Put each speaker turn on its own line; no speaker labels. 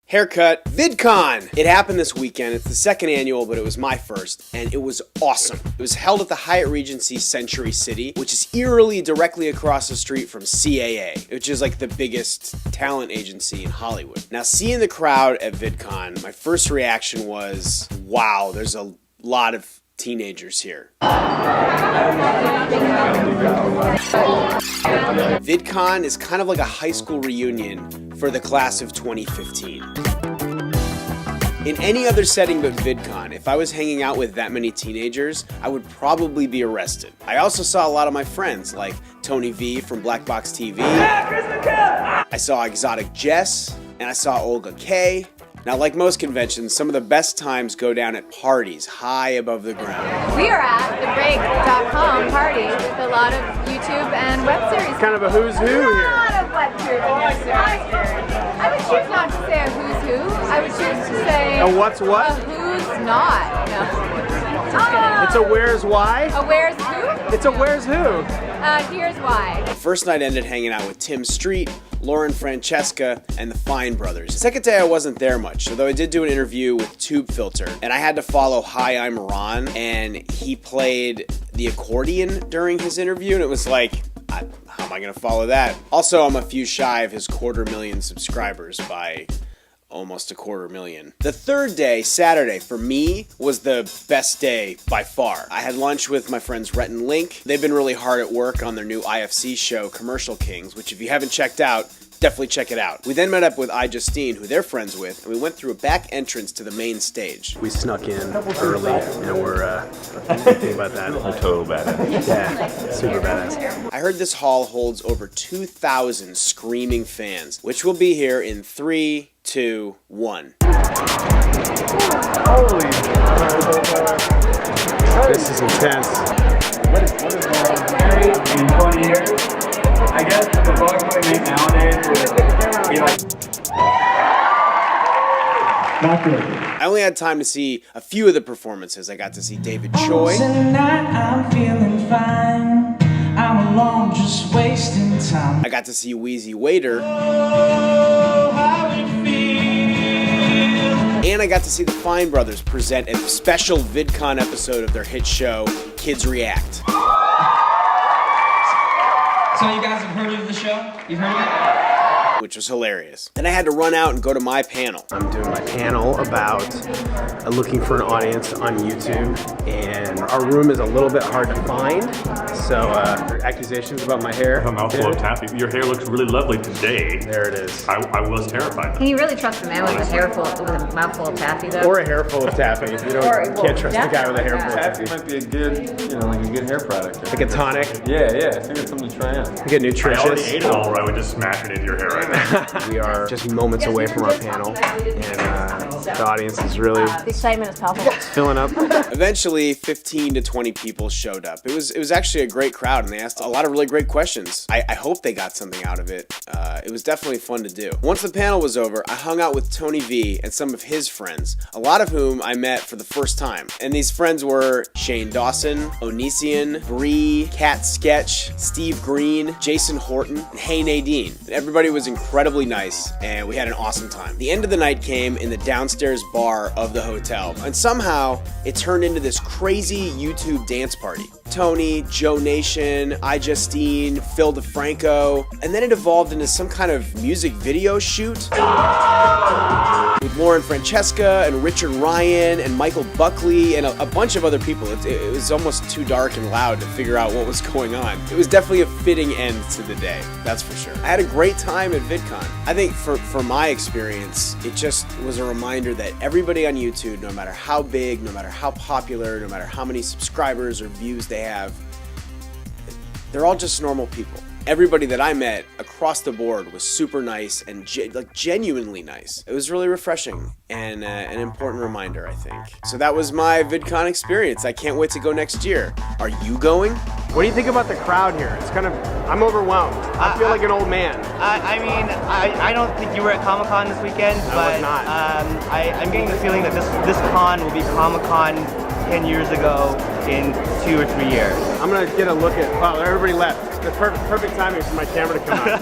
Haircut, VidCon! It happened this weekend. It's the second annual, but it was my first, and it was awesome. It was held at the Hyatt Regency Century City, which is eerily directly across the street from CAA, which is like the biggest talent agency in Hollywood. Now, seeing the crowd at VidCon, my first reaction was, wow, there's a lot of teenagers here. VidCon is kind of like a high school reunion for the class of 2015. In any other setting but VidCon, if I was hanging out with that many teenagers, I would probably be arrested. I also saw a lot of my friends, like MeTonyV from Black Box TV. I saw Exotic Jess, and I saw Olga K. Now, like most conventions, some of the best times go down at parties high above the ground.
We are at the Break.com party with a lot of YouTube and web series.
Kind of a who's who here.
A lot of web series. I would choose not to say a who's who. I would choose to say
a what's what?
A who's not. No.
It's a where's why?
A where's who?
It's a where's who?
Here's why.
The first night ended hanging out with Tim Street, Lauren Francesca, and the Fine Brothers. The second day I wasn't there much, although I did do an interview with Tube Filter, and I had to follow Hi, I'm Ron, and he played the accordion during his interview, and it was like, how am I gonna follow that? Also, I'm a few shy of his 250,000 subscribers by almost 250,000. The third day, Saturday, for me, was the best day by far. I had lunch with my friends Rhett and Link. They've been really hard at work on their new IFC show, Commercial Kings, which if you haven't checked out, definitely check it out. We then met up with iJustine, who they're friends with, and we went through a back entrance to the main stage. We snuck in early, and we're thinking about that.
A total badass.
Yeah, super badass. I heard this hall holds over 2,000 screaming fans, which will be here in 3, 2, 1.
Holy.
This is intense.
What is in 20 years? I guess the vlog we make nowadays would be like. Not good.
I only had time to see a few of the performances. I got to see David Choi.
Tonight I'm feeling fine. I'm alone, just wasting time.
I got to see Wheezy Waiter. And I got to see the Fine Brothers present a special VidCon episode of their hit show, Kids React.
So you guys have heard of the show? You've heard of it?
Which was hilarious. Then I had to run out and go to my panel. I'm doing my panel about looking for an audience on YouTube, and our room is a little bit hard to find, so accusations about my hair.
A mouthful of taffy. Your hair looks really lovely today.
There it is.
I was terrified.
Can you really trust a man with a mouthful of taffy, though?
Or a hair full of taffy. You can't trust the guy with a hair full of
Taffy
taffy.
might be a good, like a good hair product.
Like a tonic.
Yeah, I think it's something to try out.
Like a nutritious.
I already ate it all, or I would just smash it into your hair right now.
We are just moments away from our panel, and the audience is really
The excitement is palpable.
filling up. Eventually, 15 to 20 people showed up. It was actually a great crowd, and they asked a lot of really great questions. I hope they got something out of it. It was definitely fun to do. Once the panel was over, I hung out with MeTonyV and some of his friends, a lot of whom I met for the first time. And these friends were Shane Dawson, Onision, Bree, Cat Sketch, Steve Green, Jason Horton, and Hey Nadine. And everybody was incredibly nice, and we had an awesome time. The end of the night came in the downstairs bar of the hotel, and somehow it turned into this crazy YouTube dance party. Tony, Joe Nation, iJustine, Phil DeFranco, and then it evolved into some kind of music video shoot with Lauren Francesca and Richard Ryan and Michael Buckley and a bunch of other people. It was almost too dark and loud to figure out what was going on. It was definitely a fitting end to the day, that's for sure. I had a great time at VidCon. I think for my experience, it just was a reminder that everybody on YouTube, no matter how big, no matter how popular, no matter how many subscribers or views they have, they're all just normal people. Everybody that I met across the board was super nice and genuinely nice. It was really refreshing and an important reminder, I think. So that was my VidCon experience. I can't wait to go next year. Are you going? What do you think about the crowd here? It's kind of, I'm overwhelmed. I feel like an old man.
I don't think you were at Comic-Con this weekend,
I
but
was not.
I'm getting the feeling that this con will be Comic-Con 10 years ago in 2 or 3 years.
I'm gonna get a look at, wow, everybody left. The perfect timing for my camera to come out.